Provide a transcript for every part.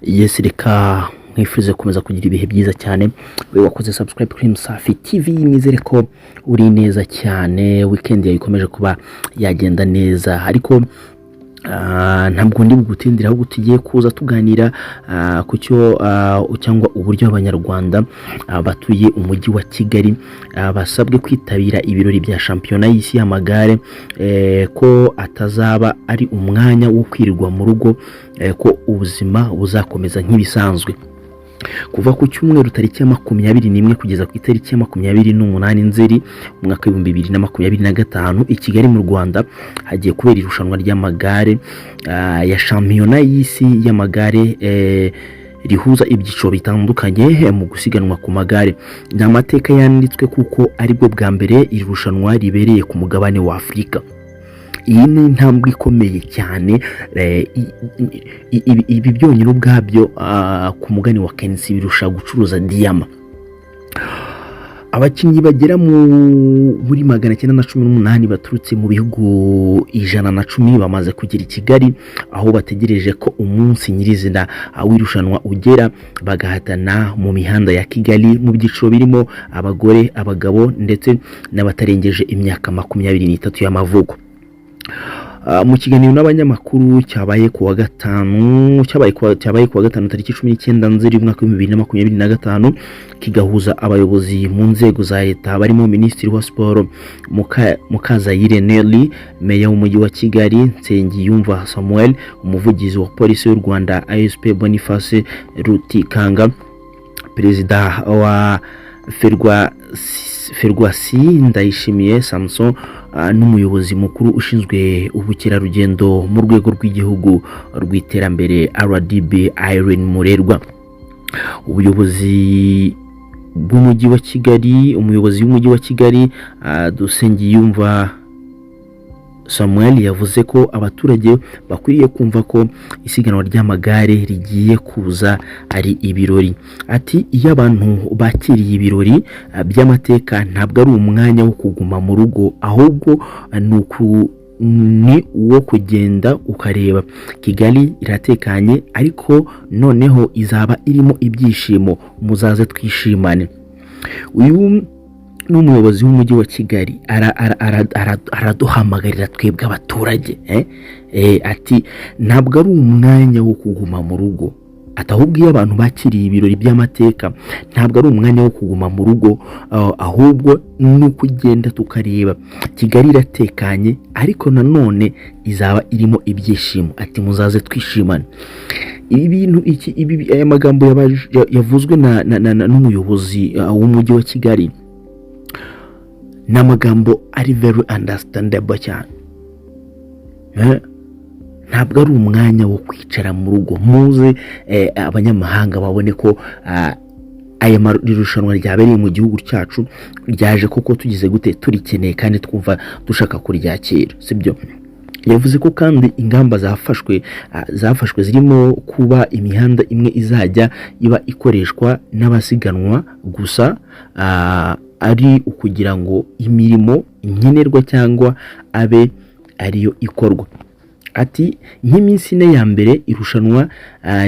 Yes, reka mwifurize komeza kugira ibihe byiza cyane. We wakoze subscribe kuri Msafi TV, nizere ko uri neza cyane. Weekend yawe ikomeje kuba yagenda neza, ariko ntabwo ndi bugutindira aho tugiye kuza tuganira ku cyo cyangwa uburyo abanyarwanda batuye umujyi wa Kigali basabwe kwitabira ibirori bya shampiyona y'isi y'amagare, ko atazaba ari umwanya wo kwirirwa mu rugo, ko ubuzima buzakomeza nk'ibisanzwe. Kuva ku cyumweru tariki ya 21 kugeza ku itariki ya 28 Nzeri umwaka wa 2025 i Kigali mu Rwanda hagiye kubera irushanwa ry'amagare ya shampiyona y'isi y'amagare rihuza ibyiciro bitandukanye mu gusiganwa ku magare. Ni amateka yanditswe kuko aribwo bwa mbere iri rushanwa ribereye ku mugabane wa Afurika. Iyi ni intambwe ikomeye cyane, ibi byonyine ubwabyo ku mugani wa Kensi birusha gucuruza diyama. Abakinnyi bagera muri 918 baturutse mu bihugu 110 bamaze kugera i Kigali, aho bategereje ko umunsi nyirizina w'irushanwa ugera bagahatana mu mihanda ya Kigali mu byiciro birimo abagore, abagabo ndetse n'abatarengeje imyaka 23 y'amavuko. Mu kiganiro n'abanyamakuru cyabaye ku wa gatanu tariki 19 Nzeri umwaka wa 2025 kigahuza abayobozi mu nzego za leta barimo Minisitiri wa Siporo Mukazayire Nelly, Meya w'umujyi wa Kigali Nsengiyumva Samuel, umuvugizi wa polisi y'u Rwanda ASP Boniface Rutikanga, perezida wa Ferwasi Ndayishimiye Samson, n'umuyobozi mukuru ushinzwe ubukerarugendo mu rwego rw'igihugu rw'iterambere RDB Irene Murerwa. Umuyobozi w'umujyi wa Kigali Dusengiyumva Samuel yavuze ko abaturage bakwiriye kumva ko isiganwa ry'amagare rigiye kuza ari ibirori. Ati iyo abantu bakiriye ibirori by'amateka ntabwo ari umwanya wo kuguma mu rugo, ahubwo ni uwo kugenda ukareba. Kigali iratekanye ariko noneho izaba irimo ibyishimo, muzaze twishimane. Uyu n'umuyobozi w'umujyi wa Kigali araduhamagarira twebwe abaturage, ati ntabwo ari umwanya wo kuguma mu rugo, atahubwo iyo abantu bakiriye ibirori by'amateka ntabwo ari umwanya wo kuguma mu rugo, ahubwo ni ukugenda tukareba. Kigali iratekanye ariko nanone izaba irimo ibyishimo, ati muzaze twishimane. Aya magambo yavuzwe n'umuyobozi w'umujyi wa Kigali n'amagambo ari very understandable cyane. Ntabwo ari umwanya wo kwicara mu rugo, muze abanyamahanga babone ko aya marushanwa ryabereye mu gihugu cyacu ryaje koko tugize gute turikeneye kandi twumva dushaka kuryakira, sibyo? Yavuze ko kandi ingamba zafashwe zirimo kuba imihanda imwe izajya iba ikoreshwa n'abasiganwa gusa, ari ukugira ngo imirimo nkenerwa cyangwa abe ariyo ikorwa. Ati nk'iminsi ine ya mbere irushanwa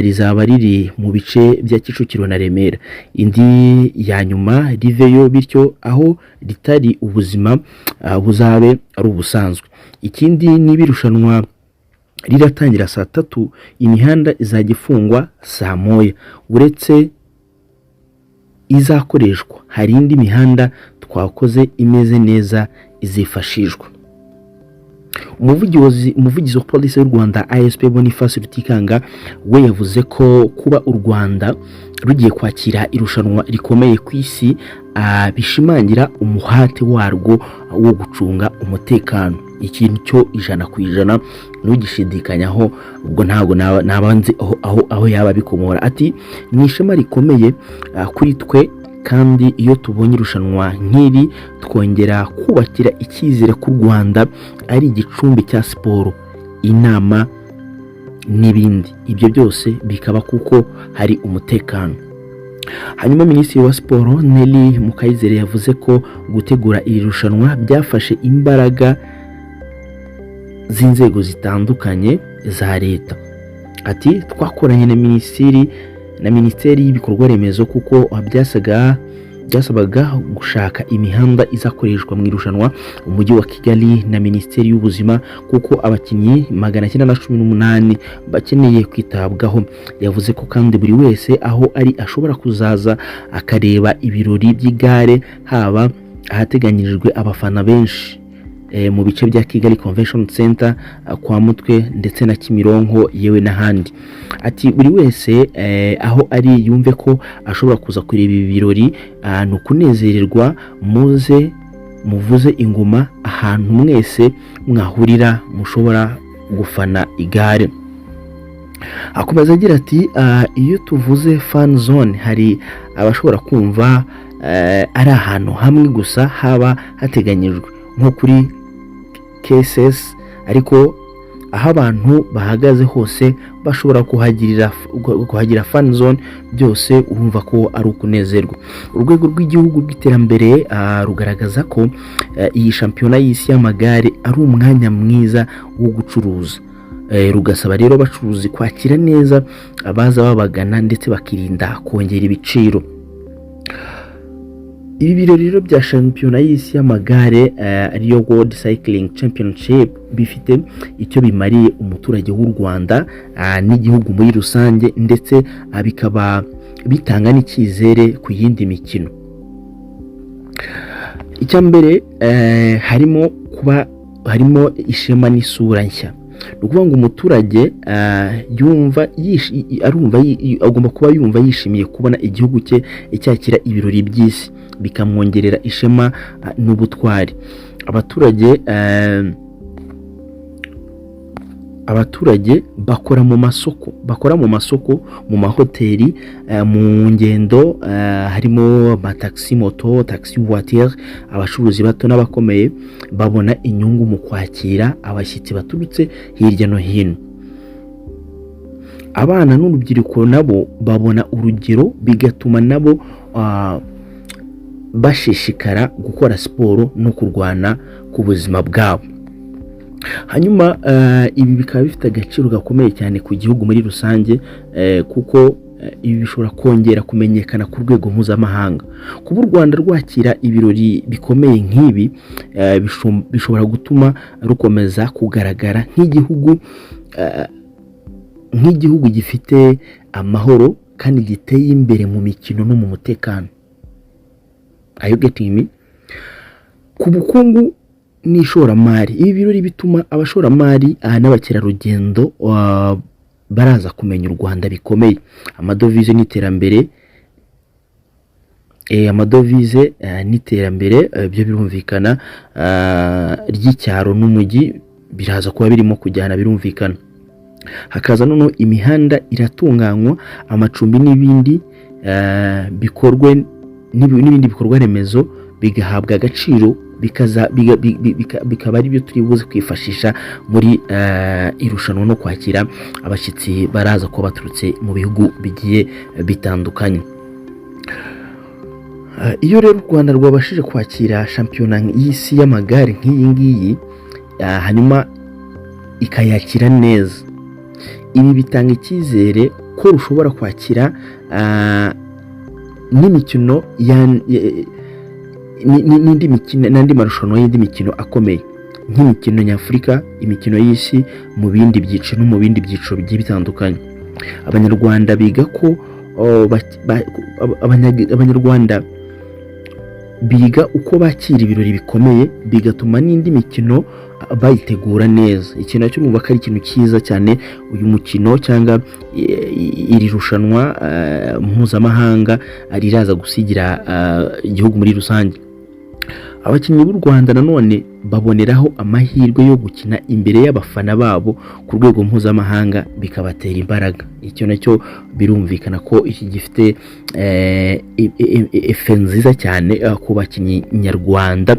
rizaba riri mu bice bya Kicukiro na Remera, indi ya nyuma riveyo, bityo aho ritari ubuzima buzabe ari ubusanzwe. Ikindi n'ibirushanwa riratangira saa 3, imihanda izajya ifungwa saa 1, uretse izakoreshwa hari indi mihanda twakoze imeze neza izifashishwa. Umuvugizi wa polisi y'u Rwanda ASP Boniface Rutikanga we yavuze ko kuba u Rwanda rugiye kwakira irushanwa rikomeye ku isi bishimangira umuhate warwo wo gucunga umutekano. Ikintu cyo 100% nugishidikanyaho, ubwo ntago nabanze aho yaba bikomora. Ati ni ishema rikomeye kuri twe, kandi iyo tubonye irushanwa nk'iri twongera kubakira icyizere ku Rwanda ari igicumbi cya siporo, inama n'ibindi. Ibyo byose bikaba kuko hari umutekano. Hanyuma Minisitiri wa Siporo Nelly Mukayizere yavuze ko gutegura iri rushanwa byafashe imbaraga z'inzego zitandukanye za leta. ati twakoranye na minisiteri y'ibikorwa remezo kuko byasabaga gushaka imihanda izakoreshwa mu irushanwa umujyi wa Kigali na minisiteri y'ubuzima kuko abakinnyi 918 bakeneye kwitabwaho. Yavuze ko kandi buri wese aho ari ashobora kuzaza akareba ibirori by'igare haba ahateganyirijwe abafana benshi mu bice bya Kigali Convention Center, kwa Mutwe ndetse na Kimironko yewe n'ahandi. Ati buri wese aho ari yumve ko ashobora kuza kureba ibi birori, no kunezererwa, muvuze ingoma ahantu mwese mwahurira mushobora gufana igare. Akomeza agira ati iyo tuvuze fan zone hari abashobora kumva ari ahantu hamwe gusa haba hateganyijwe nko kuri KSS, ariko aho abantu bahagaze hose bashobora kuhagira fan zone, byose urumva ko ari ukunezerwa. Urwego rw'igihugu rw'iterambere rugaragaza ko iyi shampiyona y'isi y'amagare ari umwanya mwiza wo gucuruza, rugasaba rero abacuruzi kwakira neza abaza babagana ndetse bakirinda kongera ibiciro. Ibi birori rero bya shampiyona y'isi y'amagare ariyo World Cycling Championship bifite icyo bimariye umuturage w'u Rwanda n'igihugu muri rusange, ndetse bikaba bitanga n'icyizere ku yindi mikino. Icya mbere harimo ishema n'isura nshya. Ukuvuga ngo umuturage agomba kuba yumva yishimiye kubona igihugu cye cyakira ibirori by'isi, bikamwongerera ishema n'ubutwari. Abaturage bakora mu masoko, mu mahoteli, mu ngendo, harimo amataxi moto, taxi voiture. Abacuruzi bato n'abakomeye babona inyungu mu kwakira abashyitsi baturutse hirya no hino. Abana n'urubyiruko nabo babona urugero, bigatuma nabo bashishikara gukora siporo no kurwana ku buzima bwabo. Hanyuma ibi bikaba bifite agaciro gakomeye cyane ku gihugu muri rusange, kuko ibi bishobora kongera kumenyekana ku rwego mpuzamahanga. Kuba u Rwanda rwakira ibirori bikomeye nk'ibi bishobora gutuma rukomeza kugaragara nk'igihugu gifite amahoro kandi giteye imbere mu mikino no mu mutekano. Are you getting me? Ku bukungu n'ishoramari, ibi birori bituma abashoramari n'abakerarugendo baraza kumenya u Rwanda bikomeye. Amadovize n'iterambere byo birumvikana, ry'icyaro n'umujyi biraza kuba birimo kujyana, birumvikana. Hakaza noneho imihanda iratunganywa, amacumbi n'ibindi bikorwa remezo bigahabwa agaciro, bikaba ari byo turi buze kwifashisha muri irushanwa no kwakira abashyitsi baraza kuba baturutse mu bihugu bigiye bitandukanye. Iyo rero u Rwanda rwabashije kwakira shampiyona y'isi y'amagare nk'iyi ngiyi, hanyuma ikayakira neza, ibi bitanga icyizere ko rushobora kwakira n'imikino n'andi marushanwa y'indi mikino akomeye nk'imikino nyafurika, imikino y'isi mu bindi byiciro no mu bindi byiciro bigiye bitandukanye. Abanyarwanda biga uko bakira ibirori bikomeye, bigatuma n'indi mikino bayitegura neza. Ikintu nacyo numva ko ari ikintu cyiza cyane, uyu mukino cyangwa iri rushanwa mpuzamahanga riraza gusigira igihugu muri rusange. Abakinnyi b'u Rwanda nanone baboneraho amahirwe yo gukina imbere y'abafana babo ku rwego mpuzamahanga, bikabatera imbaraga. Icyo nacyo birumvikana ko iki gifite efe nziza cyane ku bakinnyi nyarwanda.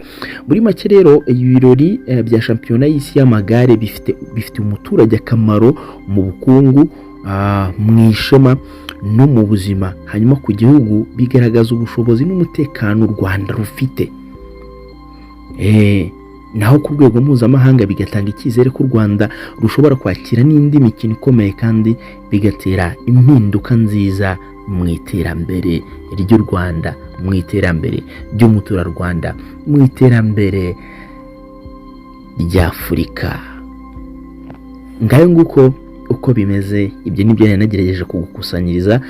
Muri make rero ibirori bya shampiyona y'isi y'amagare bifite umuturage akamaro mu bukungu, mu ishema no mu buzima. Hanyuma ku gihugu bigaragaza ubushobozi n'umutekano u Rwanda rufite. naho ku rwego mpuzamahanga bigatanga icyizere ko u Rwanda rushobora kwakira n'indi mikino ikomeye kandi bigatera impinduka nziza mu iterambere ry'u Rwanda, mu iterambere ry'umuturarwanda, mu iterambere ry'Afurika. Ngayo nguko uko bimeze, ibyo nibyo nagerageje kugukusanyiriza.